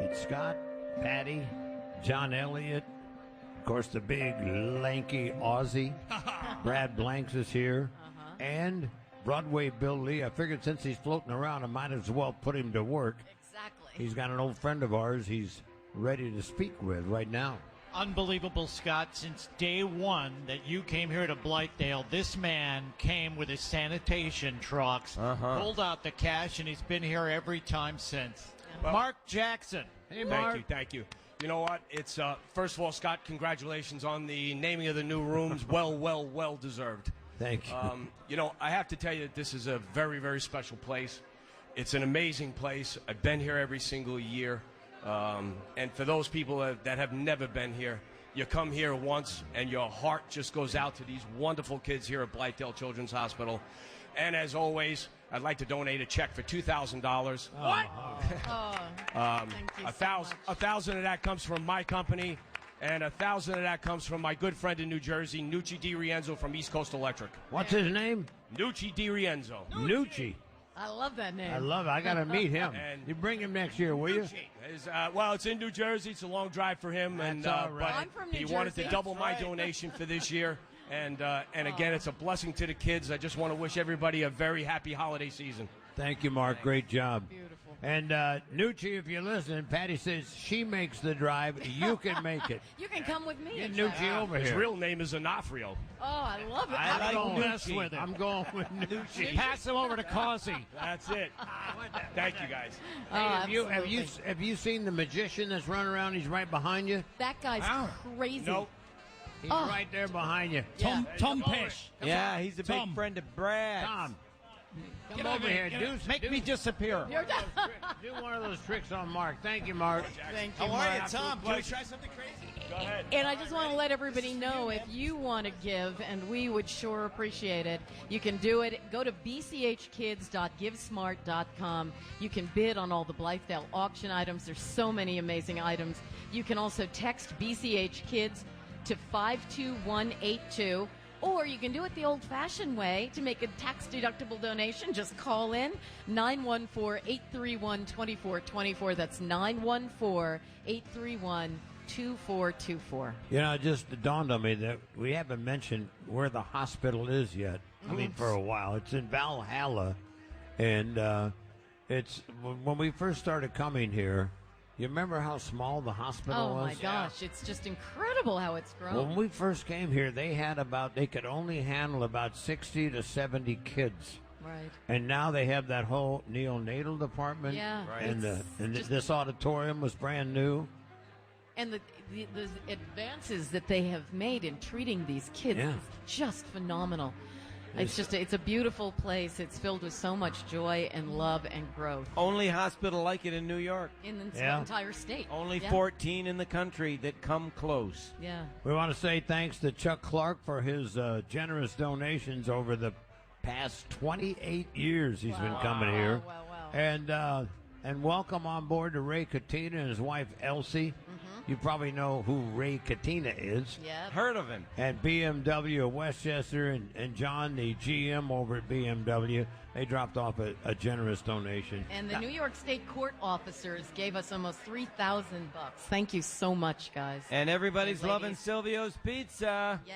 It's Scott, Patty, John Elliott, of course, the big, lanky Aussie. Brad Blanks is here. And Broadway Bill Lee. I figured since he's floating around, I might as well put him to work. Exactly. He's got an old friend of ours he's ready to speak with right now. Unbelievable, Scott. Since day one that you came here to Blythdale, this man came with his sanitation trucks, pulled out the cash, and he's been here every time since. Well, Mark Jackson. Hey, Mark. Thank you. You know what? It's first of all, Scott, congratulations on the naming of the new rooms. Well deserved. Thank you. You know, I have to tell you that this is a very, very special place. It's an amazing place. I've been here every single year. And for those people that have never been here, you come here once and your heart just goes out to these wonderful kids here at Blythdale Children's Hospital. And as always, I'd like to donate a check for $2,000. Thank you so much. $1,000 of that comes from my company, and $1,000 of that comes from my good friend in New Jersey, Nucci DiRienzo from East Coast Electric. What's his name? Nucci DiRienzo. Nucci. I love that name. I love it. I got to meet him. And you bring him next year, will you? Well, it's in New Jersey. It's a long drive for him, That's all right. but I'm from New he wanted Jersey. to double That's my right. donation for this year. And again, it's a blessing to the kids. I just want to wish everybody a very happy holiday season. Thank you, Mark. Great job. Beautiful. And Nucci, if you're listening, Patty says she makes the drive. You can make it. You can come with me. Get in Nucci fact. over His here. real name is Onofrio. Oh, I love it. I'm don't going mess with it. I'm going with Nucci. Pass him over to Causey. That's it. Thank you, guys. Have you seen the magician that's running around? He's right behind you. That guy's crazy. Nope. He's right there behind you. Tom Pesh. Yeah, he's a big Tom. friend of Brad. Tom, come over here. Make me disappear. Do one of those tricks on Mark. Thank you, Mark. Thank you, How are Mark. you, Tom? Can we try something crazy? Go ahead. And I just want to let everybody know, if you want to give, and we would sure appreciate it, you can do it. Go to bchkids.givesmart.com. You can bid on all the Blythdale auction items. There's so many amazing items. You can also text BCH Kids to 52182. Or you can do it the old-fashioned way to make a tax-deductible donation. Just call in 914-831-2424. That's 914-831-2424. You know, it just dawned on me that we haven't mentioned where the hospital is yet. I mean, for a while. It's in Valhalla. And it's when we first started coming here, you remember how small the hospital was? Oh, my gosh. It's just incredible how it's grown. When we first came here, they could only handle about 60 to 70 kids. Right. And now they have that whole neonatal department. Yeah. Right. And, this auditorium was brand new. And the advances that they have made in treating these kids is just phenomenal. It's a beautiful place. It's filled with so much joy and love and growth. Only hospital like it in New York. In the entire state. Only 14 in the country that come close. Yeah. We want to say thanks to Chuck Clark for his generous donations over the past 28 years he's been coming here. Wow. And welcome on board to Ray Katina and his wife Elsie. You probably know who Ray Katina is. Yeah. Heard of him. And BMW of Westchester and John, the GM over at BMW, they dropped off a generous donation. And the New York State court officers gave us almost $3,000. Thank you so much, guys. And everybody's And loving ladies. Silvio's Pizza. Yeah.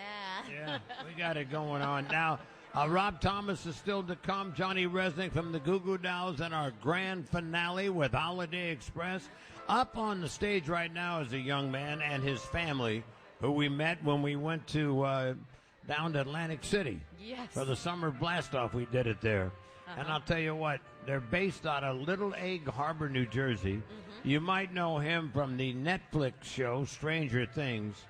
Yeah, we got it going on. Now, Rob Thomas is still to come. Johnny Resnick from the Goo Goo Dolls and our grand finale with Holiday Express. Up on the stage right now is a young man and his family who we met when we went to down to Atlantic City. Yes. For the summer blast-off, we did it there. And I'll tell you what, they're based out of Little Egg Harbor, New Jersey. You might know him from the Netflix show Stranger Things.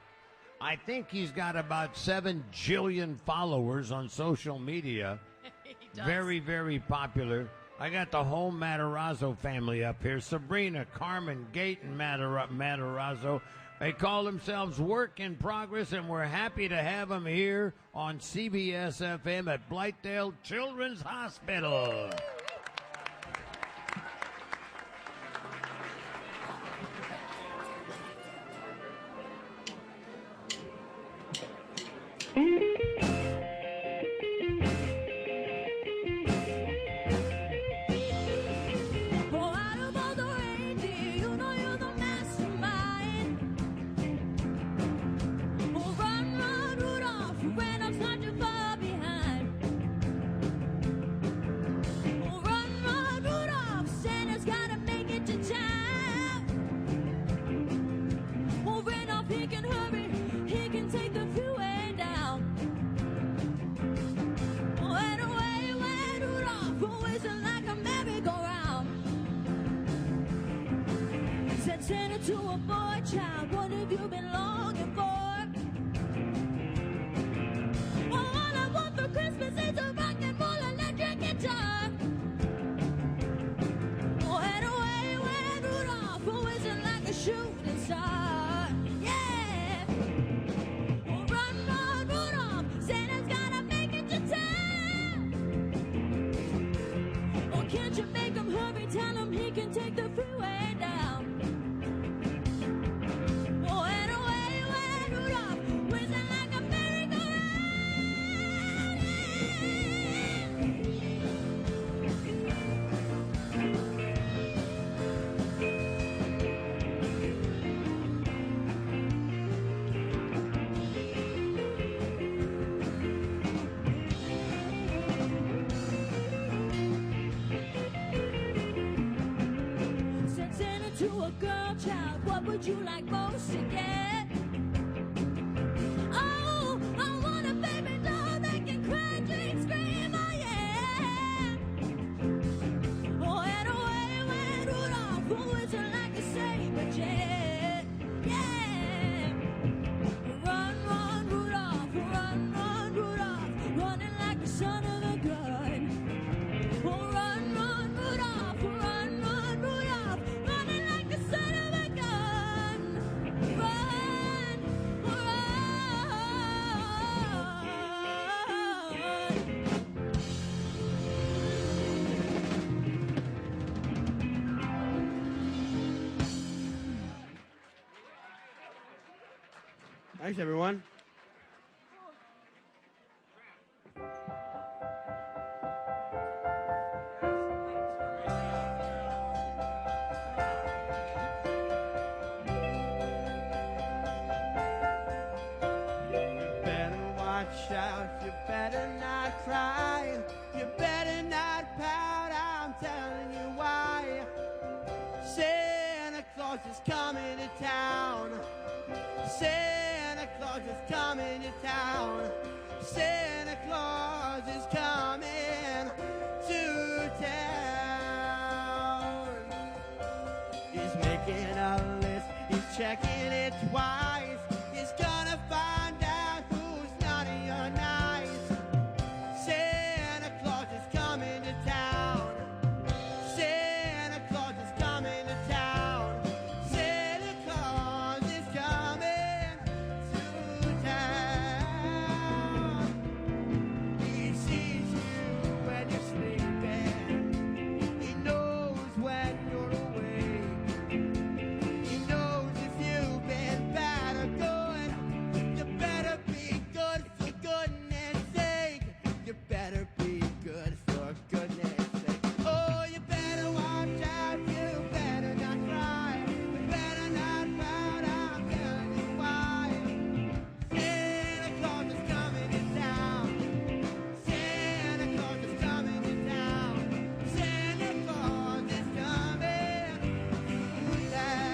I think he's got about 7 jillion followers on social media. He does. Very, very popular. I got the whole Mattarazzo family up here. Sabrina, Carmen, Gaten, Mattarazzo. They call themselves Work in Progress, and we're happy to have them here on CBS FM at Blythdale Children's Hospital. Santa to a boy child, what have you been longing for? All I want for Christmas is a rock and roll electric guitar. Oh, and away went Rudolph, who isn't like a shooting star. Yeah. Oh, run, run, Rudolph, Santa's gotta make it to town. Oh, can't you make him hurry? Tell him he can take the freeway down. Oh, and away went Rudolph, whistling like a merry-go-round. Said Santa to a girl child, what would you like most to get? Oh, I want a baby doll that can cry, drink, scream, oh yeah. Oh, and away went Rudolph, who isn't like a saber jet. Yeah. Run, run, Rudolph, running like the son of a gun. Oh, run, run, Rudolph, running like the son of a gun. Run, Thanks, everyone. Out, you better not cry, you better not pout, I'm telling you why. Santa Claus is coming to town. Santa Claus is coming to town. Santa Claus is coming to town. He's making a list, he's checking it twice. He's gonna find out who's naughty or nice. Santa Claus is coming to town. Santa Claus is coming to town. Santa Claus is coming to town. He sees you when you're sleeping. He knows when you're awake. He knows if you've been bad or good. You better be good for goodness sake. You better be good for goodness sake. Oh, you better watch out. You better not cry. You better not pout. I'm telling you why. Santa Claus is coming to town. Santa Claus is coming to town. Santa Claus is coming to town.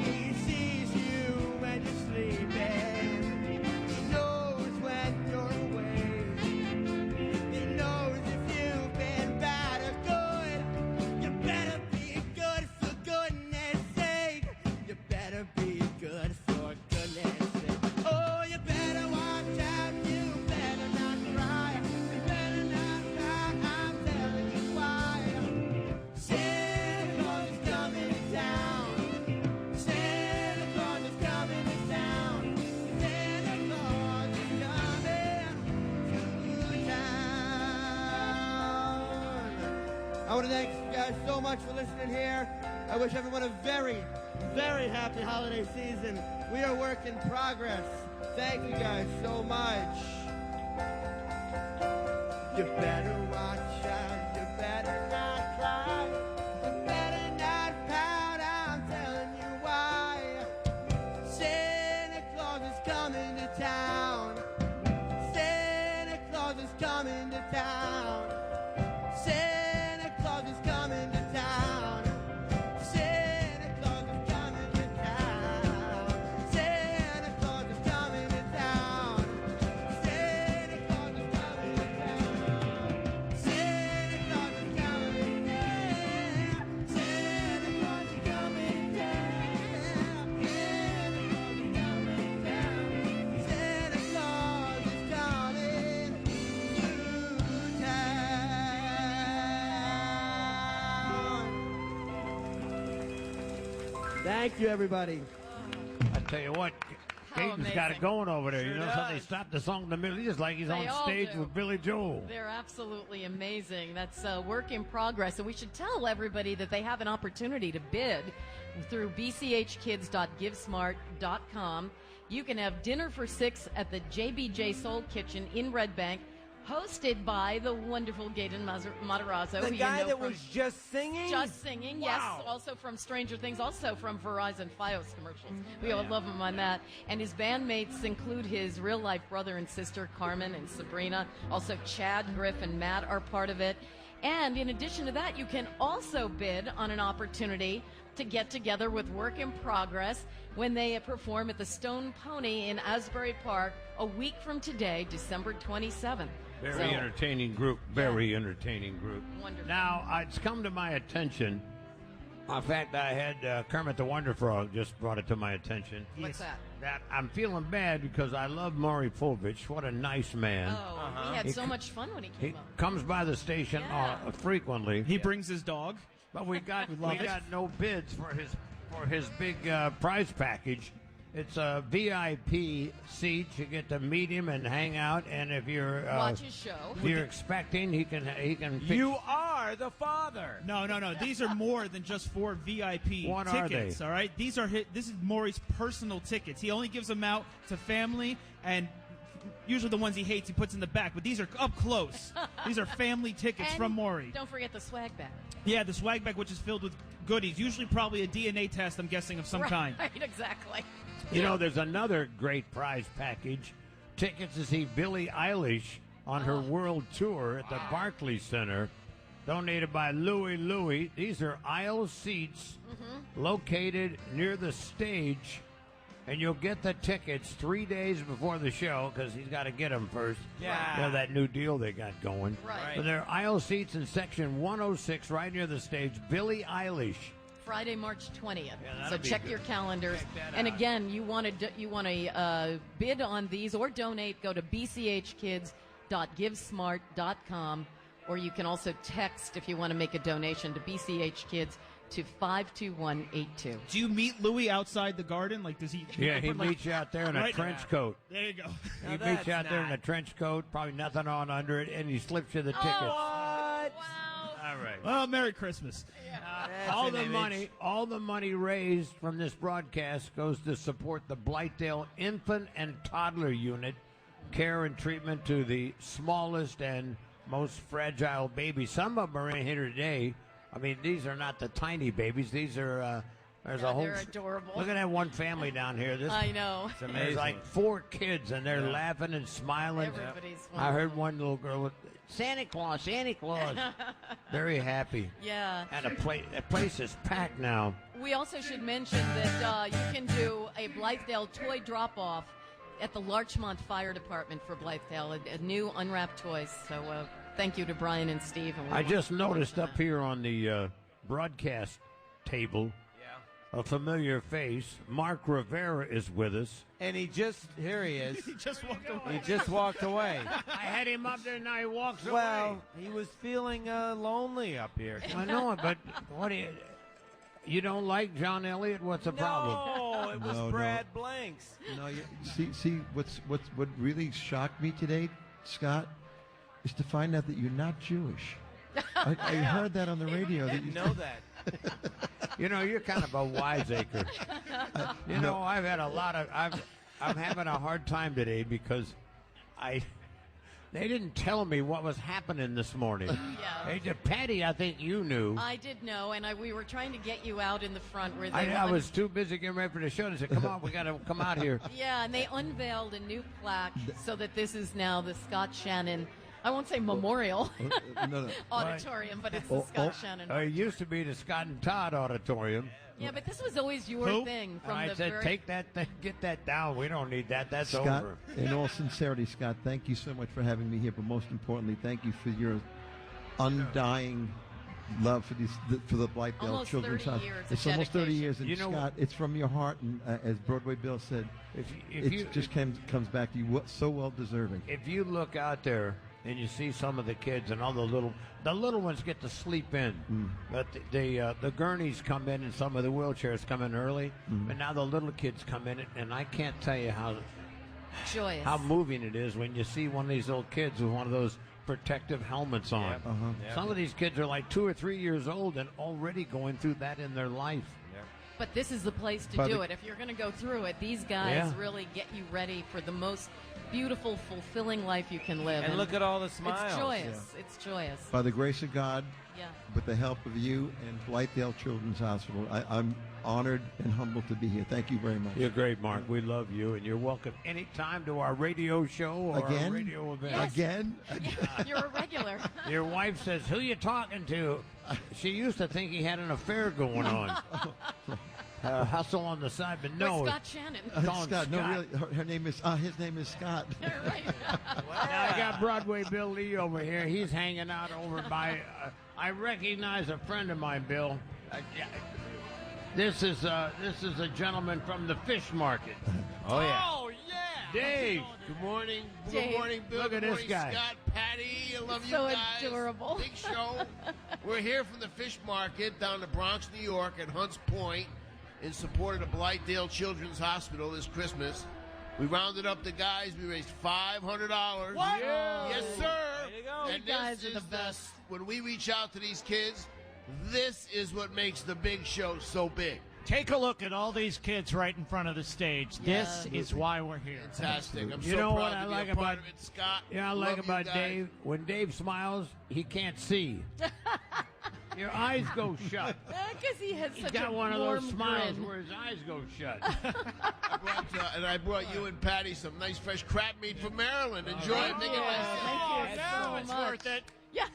He sees you when you're sleeping. He knows when you're awake. He knows if you've been bad or good. You better be good for goodness sake. You better be good for goodness sake. Oh, you better watch out. You better not cry. You better not pout. I'm telling you why. Santa Claus is coming to town. Santa Claus is coming to town. Santa Claus is coming to town. I want to thank you guys so much for listening here. I wish everyone a very, very happy holiday season. We are work in progress. Thank you guys so much. You better watch out. You better not cry. You better not pout. I'm telling you why. Santa Claus is coming to town. Santa Claus Thank you, everybody. I tell you what, Gaten's got it amazing. going over there. You Sure know, so they does. stopped the song in the middle. He's just like he's They on all stage do. with Billy Joel. They're absolutely amazing. That's a work in progress. And we should tell everybody that they have an opportunity to bid through bchkids.givesmart.com. You can have dinner for 6 at the JBJ Soul Kitchen in Red Bank, hosted by the wonderful Gaten Mattarazzo. The who guy you know that from was just singing? Just singing, Wow. yes. Also from Stranger Things, also from Verizon Fios commercials. We all love him on that. And his bandmates include his real-life brother and sister, Carmen and Sabrina. Also, Chad, Griff, and Matt are part of it. And in addition to that, you can also bid on an opportunity to get together with Work in Progress when they perform at the Stone Pony in Asbury Park a week from today, December 27th. Very entertaining group. Very entertaining group. Wonderful. Now, it's come to my attention. In fact, I had Kermit the Wonder Frog just brought it to my attention. What's that? That I'm feeling bad because I love Maury Povich. What a nice man. Oh, we had so much fun when he He came up. comes by the station Yeah. frequently. He brings his dog. But we got love it. no bids for his big prize package. It's a VIP seat. You get to meet him and hang out. And if you're Watch his show. if you're expecting, he can fix. You are the father. No. These are more than just for VIP What are tickets. they? All right, this is Maury's personal tickets. He only gives them out to family and usually the ones he hates he puts in the back. But these are up close. These are family tickets And from Maury. Don't forget the swag bag. Yeah, the swag bag, which is filled with goodies. Usually, probably a DNA test. I'm guessing of some kind. Right, exactly. You know, there's another great prize package. Tickets to see Billie Eilish on her world tour at the Barclays Center, donated by Louie. These are aisle seats located near the stage, and you'll get the tickets 3 days before the show because he's got to get them first. Yeah. You know, that new deal they got going. Right. But they're aisle seats in section 106 right near the stage. Billie Eilish. Friday, March 20th. that'll So be check good. your calendars. Check that And out. again, you want to bid on these or donate, go to bchkids.givesmart.com, or you can also text if you want to make a donation to BCH Kids to 52182. Do you meet Louis outside the garden? Like, does he? Yeah, he put, like- meets you out there in a Right- trench coat. There you go. He meets you out there in a trench coat, probably nothing on under it, and he slips you the tickets. What? All right. Well, Merry Christmas. All the money raised from this broadcast goes to support the Blythdale Infant and Toddler Unit, care and treatment to the smallest and most fragile babies. Some of them are in here today. I mean, these are not the tiny babies. These are there's a whole. They're adorable. Look at that one family down here. This I know. It's there's amazing. like 4 kids, and they're laughing and smiling. Everybody's I heard wonderful. one little girl with Santa Claus, very happy. Yeah. And the place is packed now. We also should mention that you can do a Blythdale toy drop-off at the Larchmont Fire Department for Blythdale, a new unwrapped toys. So thank you to Brian and Steve. And we I want just to noticed mention up here on the broadcast table a familiar face. Mark Rivera is with us. And here he is. He just walked away. He just walked away. I had him up there, now he walks Well, he was feeling lonely up here. away. I know it, but what do you don't like John Elliott? What's the problem? No, it was No, Brad Blanks. No, see, what really shocked me today, Scott, is to find out that you're not Jewish. I heard that on the radio. That you Know that. You know, you're kind of a wiseacre. You know, I've had a lot of. I'm having a hard time today because they didn't tell me what was happening this morning. Yeah. Hey, Patty, I think you knew. I did know, and we were trying to get you out in the front where they I was too busy getting ready for the show. They said, "Come on, we got to come out here." Yeah, and they unveiled a new plaque so that this is now the Scott Shannon, I won't say memorial no. auditorium, but it's the Scott Shannon. It used to be the Scott and Todd Auditorium. Yeah, but this was always your Who? thing And I from the said, very... "Take that, get that down. We don't need that. That's Scott, over." in all sincerity, Scott, thank you so much for having me here. But most importantly, thank you for your undying love for the Blythdale Almost Children's 30 House. years of It's almost 30 dedication. years, and You know- Scott, it's from your heart. And as Broadway Bill said, If it just comes back to you. So well deserving. if you look out there and you see some of the kids and all the little ones get to sleep in. But the gurneys come in and some of the wheelchairs come in early, but now the little kids come in, and I can't tell you Joyous. how moving it is when you see one of these little kids with one of those protective helmets on. Some of these kids are like 2 or 3 years old and already going through that in their life. But this is the place to do it. If you're going to go through it, these guys really get you ready for the most beautiful, fulfilling life you can live. And look at all the smiles. It's joyous. It's joyous. By the grace of God, Yeah. with the help of you and Blythdale Children's Hospital, I'm honored and humbled to be here. Thank you very much. You're great, Mark. We love you, and you're welcome anytime to our radio show or Again? our radio event. Yes. Again? You're a regular. Your wife says, "Who you talking to?" She used to think he had an affair going on. Hustle on the side, but no. With Scott Shannon. Call him Scott. No, Scott. really. Her name is. His name is Scott. Right. Now I got Broadway Bill Lee over here. He's hanging out over by. I recognize a friend of mine, Bill. This is a gentleman from the fish market. Oh, yeah. Oh, yeah. Dave. Good morning. Dave. Good morning, Bill. Look at Good this morning, guy. Scott, Patty. I love So you guys. adorable. Big show. We're here from the fish market down in Bronx, New York at Hunts Point in support of the Blythdale Children's Hospital this Christmas. We rounded up the guys. We raised $500. What? Yes, sir. Way to go. And You guys this are the is best. when we reach out to these kids, this is what makes the big show so big. Take a look at all these kids right in front of the stage. This is why we're here. Fantastic. I'm You so know proud what to I be like a part about of it, Scott. Yeah, I like Love you about guys. Dave. When Dave smiles, he can't see. Your eyes go shut. Because he has He's such got a one of warm those smiles grin. where his eyes go shut. I brought you and Patty some nice fresh crab meat from Maryland. Enjoy it. Take it nice. Thank you now so it's much. worth it. Yeah.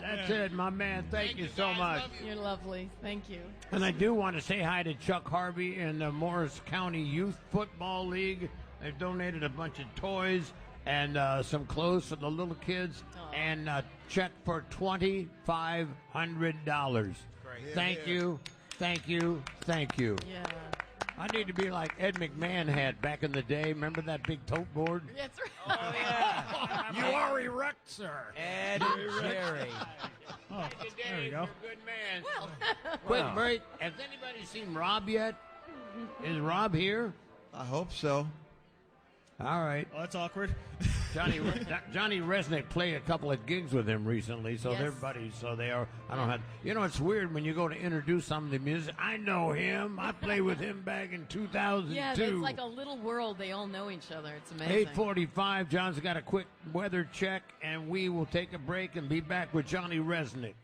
That's it, my man. Thank you so guys. much. Love you. You're lovely. Thank you. And I do want to say hi to Chuck Harvey in the Morris County Youth Football League. They've donated a bunch of toys and some clothes for the little kids, and a check for $2,500. Thank you, thank you, thank you. Yeah. I need to be like Ed McMahon had back in the day. Remember that big tote board? That's right. Oh, yeah. You are erect, sir. Ed and Jerry. Oh, there we go. Good man. Well, Quick break. Has anybody seen Rob yet? Is Rob here? I hope so. All right. Oh, that's awkward. Johnny Resnick played a couple of gigs with him recently, so Yes. they're buddies. So they are. I don't have. You know, it's weird when you go to introduce some of the music. I know him. I played with him back in 2002. yeah, it's like a little world. They all know each other. It's amazing. 8:45. John's got a quick weather check, and we will take a break and be back with Johnny Resnick.